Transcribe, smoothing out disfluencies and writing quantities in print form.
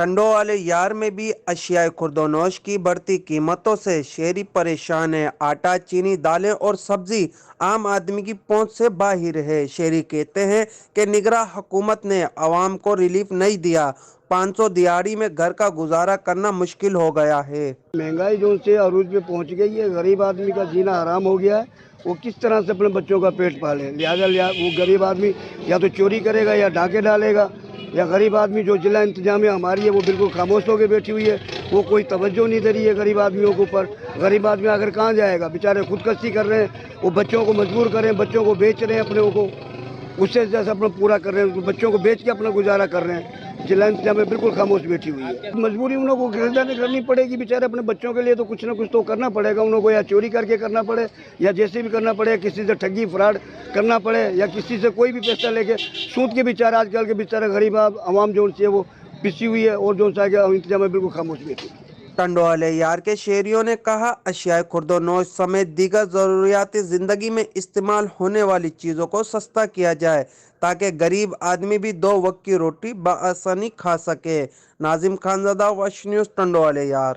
ٹنڈو والے یار میں بھی اشیاء خوردونوش کی بڑھتی قیمتوں سے شہری پریشان ہے۔ آٹا، چینی، دالیں اور سبزی عام آدمی کی پہنچ سے باہر ہے۔ شہری کہتے ہیں کہ نگراں حکومت نے عوام کو ریلیف نہیں دیا۔ 500 دیہڑی میں گھر کا گزارا کرنا مشکل ہو گیا ہے۔ مہنگائی جو سے عروج پہ پہنچ گئی ہے، غریب آدمی کا جینا حرام ہو گیا ہے۔ وہ کس طرح سے اپنے بچوں کا پیٹ پالے؟ لہٰذا وہ غریب آدمی یا تو چوری کرے گا یا ڈاکے ڈالے گا، یا غریب آدمی جو ضلع انتظامیہ ہماری ہے وہ بالکل خاموش ہو کے بیٹھی ہوئی ہے، وہ کوئی توجہ نہیں دے رہی ہے غریب آدمیوں کے اوپر۔ غریب آدمی آخر کہاں جائے گا؟ بیچارے خودکشی کر رہے ہیں، وہ بچوں کو مجبور کر رہے ہیں، بچوں کو بیچ رہے ہیں، اپنے کو اس سے جیسا اپنا پورا کر رہے ہیں، بچوں کو بیچ کے اپنا گزارا کر رہے ہیں۔ ضلع انتظامیہ بالکل خاموش بیٹھی ہوئی ہے۔ مجبوری انہوں کو خریداری کرنی پڑے گی، بیچارے اپنے بچوں کے لیے تو کچھ نہ کچھ تو کرنا پڑے گا انہوں کو، یا چوری کر کے کرنا پڑے، یا جیسے بھی کرنا پڑے، کسی سے ٹھگی فراڈ کرنا پڑے، یا کسی سے کوئی بھی پیسہ لے کے سود کے بیچارے آج کل کے بیچارے غریب عوام جو سے وہ پسی ہوئی ہے، اور جو کہ انتظامیہ بالکل خاموش بیٹھی ہے۔ ٹنڈو والے یار کے شہریوں نے کہا اشیاء خوردونوش سمیت دیگر ضروریات زندگی میں استعمال ہونے والی چیزوں کو سستا کیا جائے تاکہ غریب آدمی بھی 2 وقت کی روٹی بآسانی کھا سکے۔ ناظم خانزادہ، وش نیوز، ٹنڈو والے یار۔